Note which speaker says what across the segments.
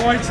Speaker 1: OIC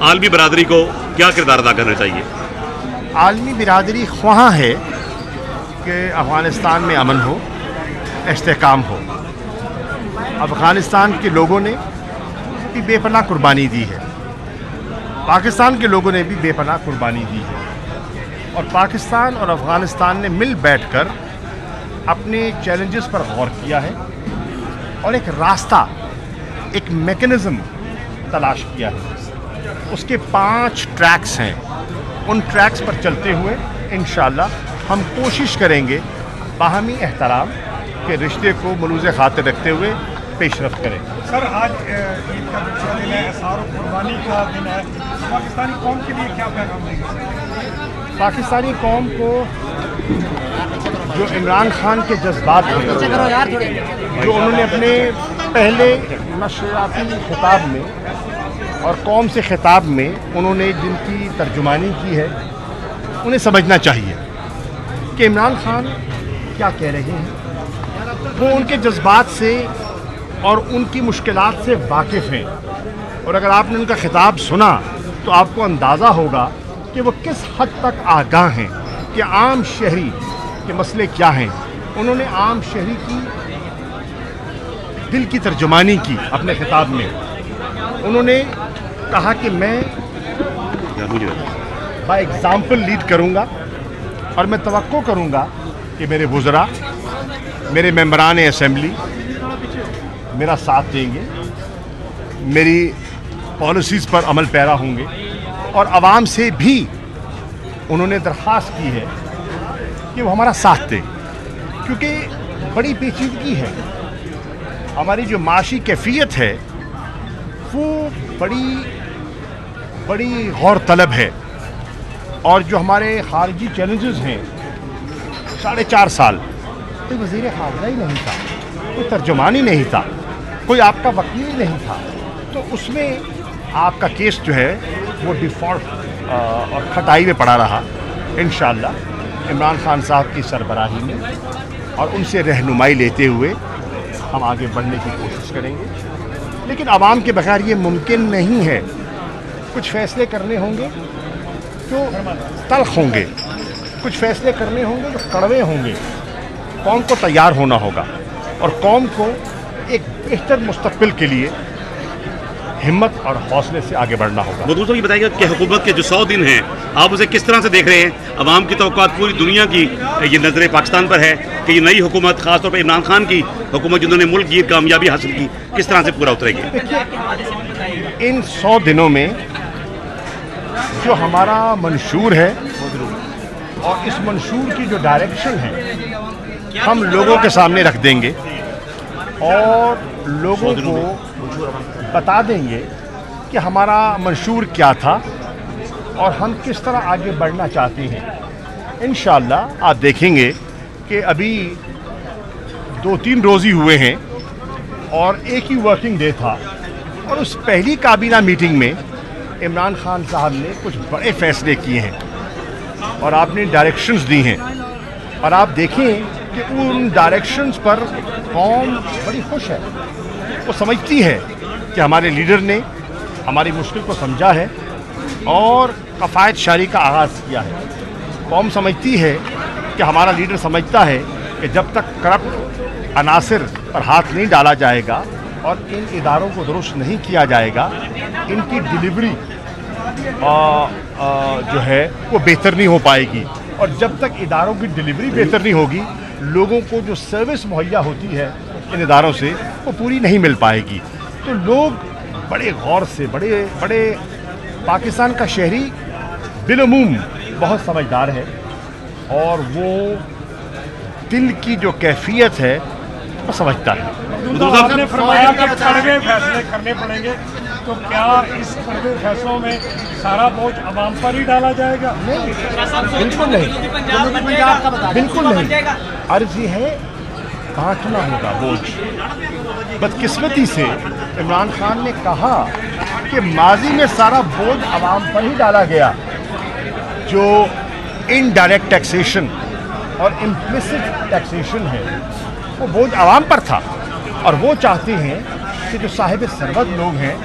Speaker 2: عالمی برادری کو کیا کردار ادا کرنا چاہیے؟
Speaker 3: عالمی برادری خواہاں ہے کہ افغانستان میں امن ہو، استحکام ہو. افغانستان کے لوگوں نے بھی بے پناہ قربانی دی ہے، پاکستان کے لوگوں نے بھی بے پناہ قربانی دی ہے، اور پاکستان اور افغانستان نے مل بیٹھ کر اپنے چیلنجز پر غور کیا ہے اور ایک راستہ، ایک میکنزم تلاش کیا ہے. اس کے 5 ٹریکس ہیں. ان ٹریکس پر چلتے ہوئے انشاءاللہ ہم کوشش کریں گے باہمی احترام کے رشتے کو ملوز خاطر رکھتے ہوئے پیش رفت کریں.
Speaker 1: سر آج عید کا دوسرا دن ہے، اظہار و قربانی کا دن ہے، پاکستانی قوم کے لیے کیا پیغام دیں گے؟
Speaker 3: پاکستانی قوم کو جو عمران خان کے جذبات ہیں، جو انہوں نے اپنے پہلے نشریاتی خطاب میں اور قوم سے خطاب میں انہوں نے جن کی ترجمانی کی ہے، انہیں سمجھنا چاہیے کہ عمران خان کیا کہہ رہے ہیں. وہ ان کے جذبات سے اور ان کی مشکلات سے واقف ہیں، اور اگر آپ نے ان کا خطاب سنا تو آپ کو اندازہ ہوگا کہ وہ کس حد تک آگاہ ہیں کہ عام شہری کے مسئلے کیا ہیں. انہوں نے عام شہری کی دل کی ترجمانی کی اپنے خطاب میں. انہوں نے کہا کہ میں با ایگزامپل لیڈ کروں گا، اور میں توقع کروں گا کہ میرے وزراء، میرے ممبران اسمبلی میرا ساتھ دیں گے، میری پالیسیز پر عمل پیرا ہوں گے، اور عوام سے بھی انہوں نے درخواست کی ہے کہ وہ ہمارا ساتھ دیں، کیونکہ بڑی پیچیدگی ہے. ہماری جو معاشی کیفیت ہے وہ بڑی غور طلب ہے، اور جو ہمارے خارجی چیلنجز ہیں، 4.5 سال کوئی وزیر خارجہ ہی نہیں تھا، کوئی ترجمان ہی نہیں تھا، کوئی آپ کا وکیل ہی نہیں تھا. تو اس میں آپ کا کیس جو ہے وہ ڈیفالٹ اور کھٹائی میں پڑا رہا. انشاءاللہ عمران خان صاحب کی سربراہی میں اور ان سے رہنمائی لیتے ہوئے ہم آگے بڑھنے کی کوشش کریں گے. لیکن عوام کے بغیر یہ ممکن نہیں ہے. کچھ فیصلے کرنے ہوں گے جو تلخ ہوں گے، کچھ فیصلے کرنے ہوں گے جو کڑوے ہوں گے. قوم کو تیار ہونا ہوگا، اور قوم کو ایک بہتر مستقبل کے لیے ہمت اور حوصلے سے آگے بڑھنا ہوگا.
Speaker 2: وہ دوستوں یہ بتائیے گا کہ حکومت کے جو 100 دن ہیں آپ اسے کس طرح سے دیکھ رہے ہیں؟ عوام کی توقعات، پوری دنیا کی یہ نظر پاکستان پر ہے کہ یہ نئی حکومت، خاص طور پر عمران خان کی حکومت جنہوں نے ملک گیر کامیابی حاصل کی، کس طرح سے پورا اترے گی؟
Speaker 3: ان 100 دنوں میں جو ہمارا منشور ہے اور اس منشور کی جو ڈائریکشن ہے ہم لوگوں کے سامنے رکھ دیں گے، اور لوگوں کو بتا دیں گے کہ ہمارا منشور کیا تھا اور ہم کس طرح آگے بڑھنا چاہتے ہیں. انشاءاللہ آپ دیکھیں گے کہ ابھی 2-3 روز ہی ہوئے ہیں اور ایک ہی ورکنگ ڈے تھا، اور اس پہلی کابینہ میٹنگ میں عمران خان صاحب نے کچھ بڑے فیصلے کیے ہیں اور آپ نے ڈائریکشنز دی ہیں، اور آپ دیکھیں کہ ان ڈائریکشنز پر قوم بڑی خوش ہے. وہ سمجھتی ہے کہ ہمارے لیڈر نے ہماری مشکل کو سمجھا ہے اور کفایت شاری کا آغاز کیا ہے. قوم سمجھتی ہے کہ ہمارا لیڈر سمجھتا ہے کہ جب تک کرپٹ عناصر پر ہاتھ نہیں ڈالا جائے گا اور ان اداروں کو درست نہیں کیا جائے گا، ان کی ڈیلیوری جو ہے وہ بہتر نہیں ہو پائے گی، اور جب تک اداروں کی ڈیلیوری بہتر نہیں ہوگی، لوگوں کو جو سروس مہیا ہوتی ہے ان اداروں سے وہ پوری نہیں مل پائے گی. تو لوگ بڑے غور سے، بڑے پاکستان کا شہری بالعموم بہت سمجھدار ہے، اور وہ دل کی جو کیفیت ہے وہ سمجھتا ہے.
Speaker 1: آپ نے فرمایا کہ کڑوے فیصلے کرنے پڑیں گے، تو کیا اس کڑوے فیصلوں میں سارا بوجھ عوام پر ہی ڈالا جائے گا؟
Speaker 3: بالکل نہیں، بالکل نہیں. عرض یہ ہے بانٹنا ہوگا بوجھ. بدقسمتی سے عمران خان نے کہا کہ ماضی میں سارا بوجھ عوام پر ہی ڈالا گیا. جو انڈائریکٹ ٹیکسیشن اور امپلیسٹ ٹیکسیشن ہے وہ بوجھ عوام پر تھا، اور وہ چاہتے ہیں کہ جو صاحب ثروت لوگ ہیں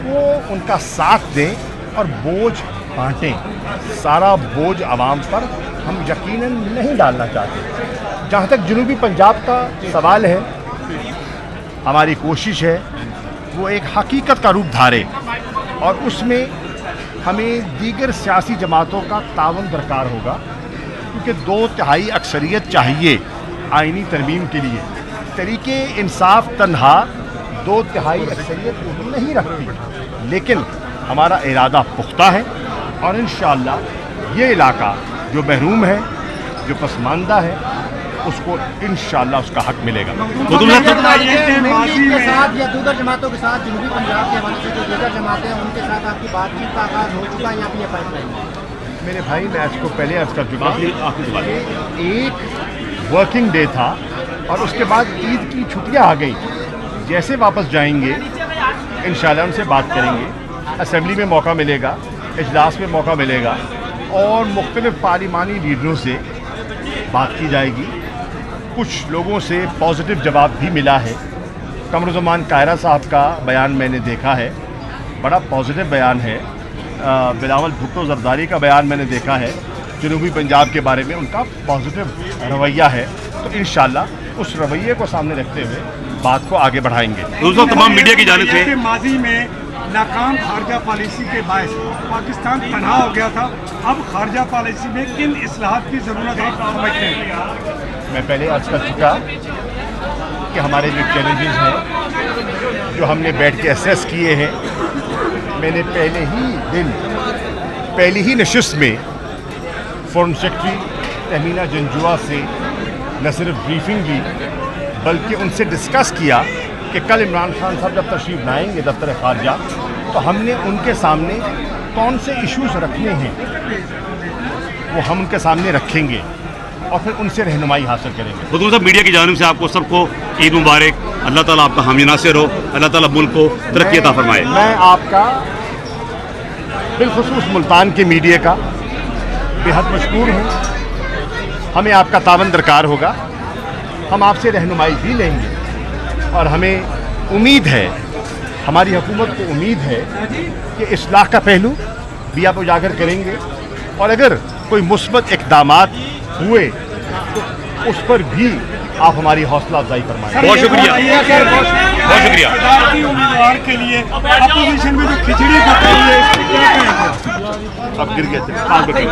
Speaker 3: وہ ان کا ساتھ دیں اور بوجھ بانٹیں. سارا بوجھ عوام پر ہم یقیناً نہیں ڈالنا چاہتے. جہاں تک جنوبی پنجاب کا سوال ہے، ہماری کوشش ہے وہ ایک حقیقت کا روپ دھارے، اور اس میں ہمیں دیگر سیاسی جماعتوں کا تعاون درکار ہوگا، کیونکہ 2/3 اکثریت چاہیے آئینی ترمیم کے لیے. تحریک انصاف تنہا 2/3 اکثریت نہیں رکھتی، لیکن ہمارا ارادہ پختہ ہے، اور انشاءاللہ یہ علاقہ جو محروم ہے، جو پسماندہ ہے، اس کو انشاءاللہ اس کا حق ملے گا.
Speaker 4: کے ساتھ یا دیگر جماعتوں کے ساتھ جنوبی پنجاب کے حوالے سے جو دیگر جماعتیں ہیں ان کے ساتھ آپ کی بات چیت کا آغاز ہو چکا ہے یا پھر یہ پائپ لائن ہے؟
Speaker 3: میرے بھائی، میں اس کو پہلے عرض کر چکا ہوں، ایک ورکنگ ڈے تھا اور اس کے بعد عید کی چھٹیاں آ گئیں. جیسے واپس جائیں گے انشاءاللہ ان سے بات کریں گے. اسمبلی میں موقع ملے گا، اجلاس میں موقع ملے گا، اور مختلف پارلیمانی لیڈروں سے بات کی جائے گی. کچھ لوگوں سے پازیٹیو جواب بھی ملا ہے. قمرالزمان قاہرہ صاحب کا بیان میں نے دیکھا ہے، بڑا پازیٹیو بیان ہے. بلاول بھٹو زرداری کا بیان میں نے دیکھا ہے، جنوبی پنجاب کے بارے میں ان کا پازیٹیو رویہ ہے. تو انشاءاللہ اس رویے کو سامنے رکھتے ہوئے بات کو آگے بڑھائیں گے.
Speaker 2: دوستوں، تمام میڈیا کی جانب سے
Speaker 1: ماضی میں ناکام خارجہ پالیسی کے باعث پاکستان تنہا ہو گیا تھا. اب خارجہ پالیسی میں کن اصلاحات کی ضرورت ہے سمجھتے ہیں؟
Speaker 3: میں پہلے عرض کر چکا کہ ہمارے جو چیلنجز ہیں، جو ہم نے بیٹھ کے اسیس کیے ہیں، میں نے پہلی ہی نشست میں فورن سیکرٹری تہمینہ جنجوعہ سے نہ صرف بریفنگ لی بلکہ ان سے ڈسکس کیا کہ کل عمران خان صاحب جب تشریف لائیں گے دفتر خارجہ تو ہم نے ان کے سامنے کون سے ایشوز رکھنے ہیں وہ ہم ان کے سامنے رکھیں گے اور پھر ان سے رہنمائی حاصل کریں گے.
Speaker 2: حضور صاحب، میڈیا کی جانب سے آپ کو سب کو عید مبارک. اللہ تعالیٰ آپ کا حامی ناصر ہو. اللہ تعالیٰ ملک کو ترقی عطا فرمائے.
Speaker 3: میں آپ کا بالخصوص ملتان کے میڈیا کا بے حد مشکور ہوں. ہمیں آپ کا تعاون درکار ہوگا. ہم آپ سے رہنمائی بھی لیں گے، اور ہمیں امید ہے، ہماری حکومت کو امید ہے کہ اصلاح کا پہلو بھی آپ اجاگر کریں گے، اور اگر کوئی مثبت اقدامات ہوئے تو اس پر بھی آپ ہماری حوصلہ افزائی فرمائیں.
Speaker 2: بہت شکریہ، بہت شکریہ.
Speaker 1: صدارتی امیدوار کے لیے اپوزیشن میں جو کھچڑی کر رہی ہے اس پہ کیا کہیں گے؟
Speaker 3: اب گر گئے تھے 5 منٹ.